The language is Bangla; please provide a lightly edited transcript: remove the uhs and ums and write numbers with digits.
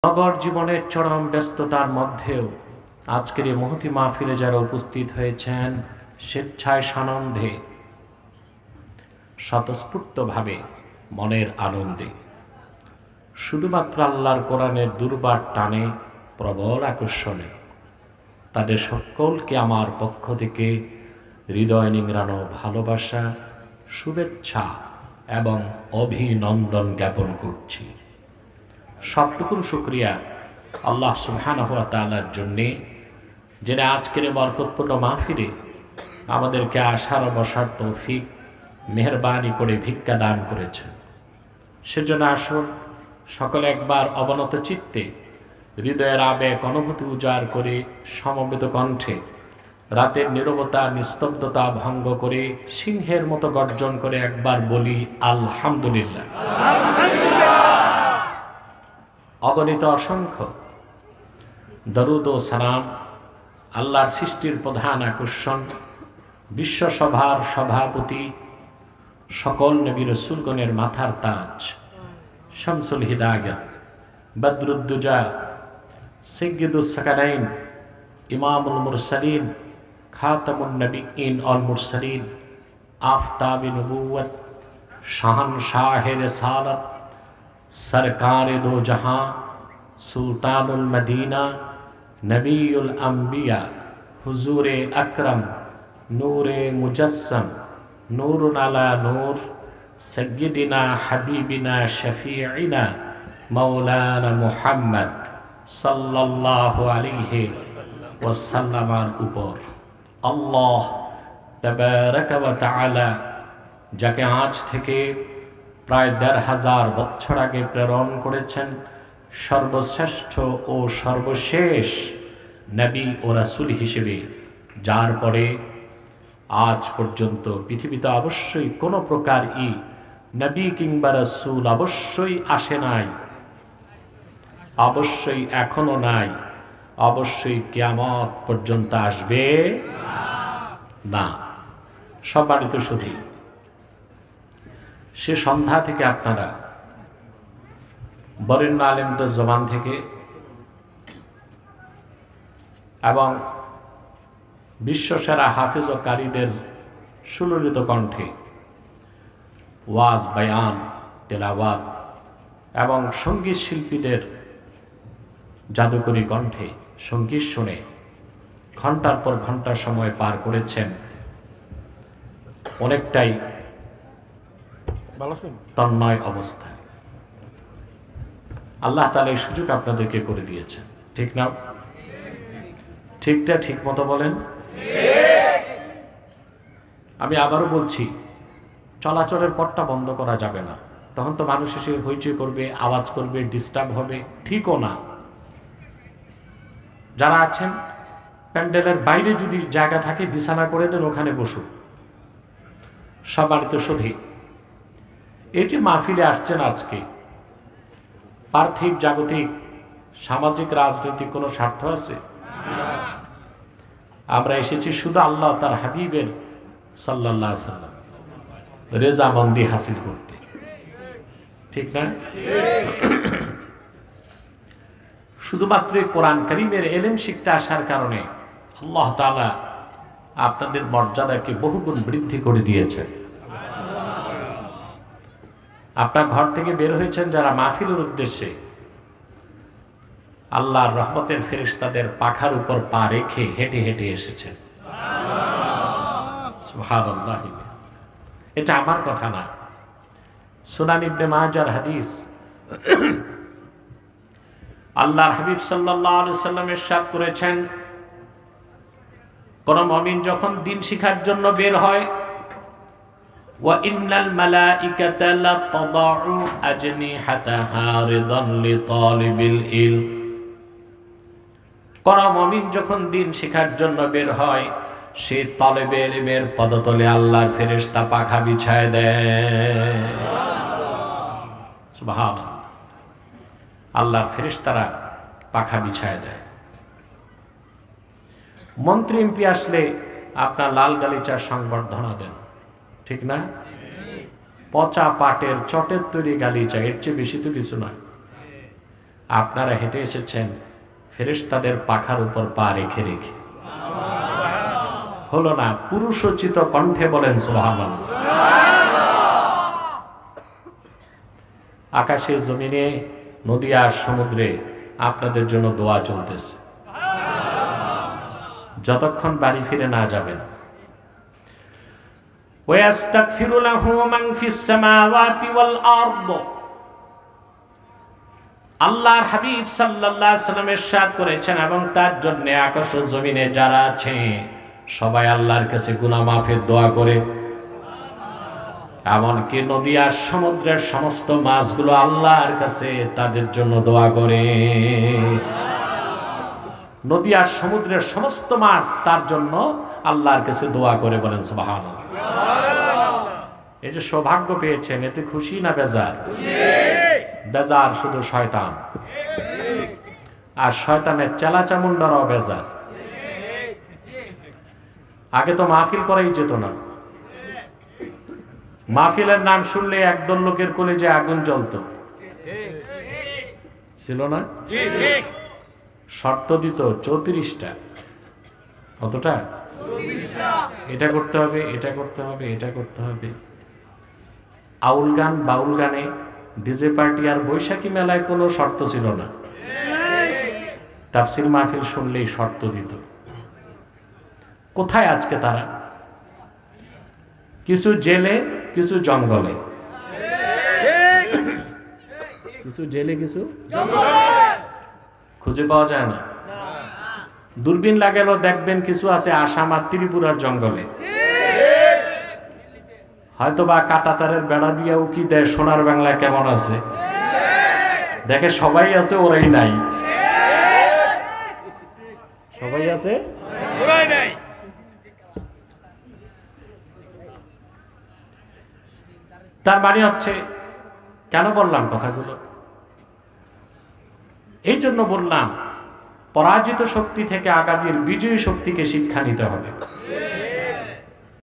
নগর জীবনের চরম ব্যস্ততার মধ্যেও আজকের এই মহতি মাহফিলে যারা উপস্থিত হয়েছেন স্বেচ্ছায় সানন্দে স্বতঃস্ফূর্তভাবে মনের আনন্দে শুধুমাত্র আল্লাহর কোরআনের দুর্বার টানে প্রবল আকর্ষণে তাদের সকলকে আমার পক্ষ থেকে হৃদয় নিংড়ানো ভালোবাসা, শুভেচ্ছা এবং অভিনন্দন জ্ঞাপন করছি। সবটুকুন শুকরিয়া আল্লাহ সুবহানাহু ওয়া তাআলার জন্যে, যিনি আজকের বরকতপূর্ণ মাহফিলে আমাদেরকে আসার বসার তৌফিক মেহেরবানি করে ভিক্ষা দান করেছেন। সেজন্য আসুন সকলে একবার অবনত চিত্তে হৃদয়ের আবেগ অনুভূতি উজাড় করে সমবেত কণ্ঠে রাতের নীরবতা নিস্তব্ধতা ভঙ্গ করে সিংহের মতো গর্জন করে একবার বলি আলহামদুলিল্লাহ। অগণিত অসংখ্য দরুদ ও সালাম আল্লাহর সৃষ্টির প্রধান আকর্ষণ, বিশ্বসভার সভাপতি, সকল নবী রাসূলগণের মাথার তাজ, শামসুল হিদায়াত, বদরুদ্দুজা, সাইয়্যিদুস সাকালাইন, ইমামুল মুরসালিন, খাতামুন নবিয়্যিন ওয়াল মুরসালিন, আফতাবে নবুওয়াত, শাহনশাহে রিসালাত, सरकार दो जहां, सुल्तानुल मदीना, नबीउल अंबिया, हुजूर अकरम, नूरे मुजस्सम, नूरुन अला नूर, सय्यिदिना हबीबिना शफीइना मौलाना मुहम्मद सल्लल्लाहु अलैहि वसल्लमेর উপর আল্লাহ তাবারাক ওয়া তাআলা যাকে আজ থেকে প্রায় ১৫০০ বছর আগে প্রেরণ করেছেন সর্বশ্রেষ্ঠ ও সর্বশেষ নবী ও রাসূল হিসেবে, যার পরে আজ পর্যন্ত পৃথিবীতে অবশ্যই কোনো প্রকার নবী কিংবা রাসূল অবশ্যই আসে নাই, অবশ্যই এখনো নাই, অবশ্যই কিয়ামত পর্যন্ত আসবে না। সম্মানিত সুধী, সে সন্ধ্যা থেকে আপনারা বরেণ্য আলেমদের জবান থেকে এবং বিশ্বসেরা হাফেজ ও কারীদের সুললিত কণ্ঠে ওয়াজ, বায়ান, তেলাওয়াত এবং সঙ্গীত শিল্পীদের জাদুকরী কণ্ঠে সঙ্গীত শুনে ঘন্টার পর ঘন্টা সময় পার করেছেন। অনেকটাই তন্ময় অবস্থায় আল্লাহ তাআলা এই সুযোগ আপনাদেরকে করে দিয়েছেন, ঠিক না? ঠিকটা ঠিক মতো বলেন। আমি আবারও বলছি, চলাচলের পথটা বন্ধ করা যাবে না, তখন তো মানুষ এসে হইচই করবে, আওয়াজ করবে, ডিস্টার্ব হবে, ঠিকও না। যারা আছেন প্যান্ডেলের বাইরে যদি জায়গা থাকে বিছানা করে দেন, ওখানে বসুন। সম্মানিত সুধী, এই যে মাহফিলে আসছেন আজকে, পার্থিব জাগতিক সামাজিক রাজনৈতিক কোনো স্বার্থ আছে? আমরা এসেছি শুধু আল্লাহ তার হাবিবের সাল্লাল্লাহু আলাইহি সাল্লাম রেজামন্দি হাসিল করতে, ঠিক না? শুধুমাত্র কোরআন কারীমের ইলম শিখতে আসার কারণে আল্লাহ তাআলা আপনাদের মর্যাদাকে বহুগুণ বৃদ্ধি করে দিয়েছেন। আপনার ঘর থেকে বের হয়েছেন যারা মাহফিলের উদ্দেশ্যে, আল্লাহর রহমতের ফেরেশতাদের পাখার উপর পা রেখে হেঁটে হেঁটে এসেছেন। সুবহানাল্লাহ। এটা আমার কথা না, সুনান ইবনে মাজার হাদিস। আল্লাহর হাবিব সাল্লাল্লাহু আলাইহি ওয়াসাল্লাম ইরশাদ করেছেন, কোন মুমিন যখন দ্বীন শিখার জন্য বের হয়, ওয়া ইন্নাল মালাইকাতা লাতাদউ আজনিহাতাহা রিদান লিতালিবিল ইলম, কোন মুমিন যখন দ্বীন শিখার জন্য বের হয়, সে তালেবে ইলমের পদতলে আল্লাহর ফেরেশতা পাখা বিছায় দেয়। সুবহানাল্লাহ। আল্লাহর ফেরেশতারা পাখা বিছায় দেয়। মন্ত্রী এমপি আসলে আপনার লাল গালিচার সংবর্ধনা দেন, ঠিক না? পচা পাটের চটের তৈরি গালিচা, এর চেয়ে বেশি তো কিছু নয়। আপনারা হেঁটে এসেছেন ফেরেশতাদের পাখার উপর পা রেখে রেখে। হলো না? পুরুষোচিত কণ্ঠে বলেন সুবহানাল্লাহ। আকাশে, জমিনে, নদী আর সমুদ্রে আপনাদের জন্য দোয়া চলতেছে যতক্ষণ বাড়ি ফিরে না যাবেন। ওয়াস্তাগফিরু লাহু মান ফিস সামাওয়াতি ওয়াল আরদ। আল্লাহর হাবিব সাল্লাল্লাহু আলাইহি ওয়াসাল্লাম ইরশাদ করেছেন, এবং তার জন্য আকাশ ও জমিনে যারা আছে সবাই আল্লাহর কাছে গুনাহ মাফের দোয়া করে। এমনকি নদী আর সমুদ্রের সমস্ত মাছগুলো আল্লাহর কাছে তাদের জন্য দোয়া করে। নদী আর সমুদ্রের সমস্ত মাছ তার জন্য আল্লাহর কাছে দোয়া করে, বলেন সুবহানাল্লাহ। এই যে সৌভাগ্য পেয়েছেন, এতে খুশি না বেজার? বেজার শুধু শয়তান, আর শয়তানের চেলাচামুন্ডারাও বেজার। আগে তো মাহফিল করাই যেত না। মাহফিলের নাম শুনলে একদল লোকের কলেজে আগুন জ্বলতো, ছিল না? শর্ত দিত 34টা। কতটা? এটা করতে হবে, এটা করতে হবে, এটা করতে হবে। আউল গান, বাউল গানে, ডিজে পার্টি আর বৈশাখী মেলায় কোনো শর্ত ছিল না। তাফসির মাহফিল শুনলেই শর্ত দিত। কোথায় আজকে তারা? কিছু জেলে, কিছু জঙ্গলে। কিছু জেলে, কিছু খুঁজে পাওয়া যায় না। দূরবীন লাগালেও দেখবেন কিছু আছে আসাম আর ত্রিপুরার জঙ্গলে। হয়তো বা কাঁটাতারের বেড়া দিয়ে উকি দেয় সোনার বাংলা কেমন আছে, দেখে সবাই আছে, ওরাই নাই। সবাই আছে, ওরাই নাই। তার মানে হচ্ছে, কেন বললাম কথাগুলো? এই জন্য বললাম, পরাজিত শক্তি থেকে আগামীর বিজয়ী শক্তিকে শিক্ষা নিতে হবে।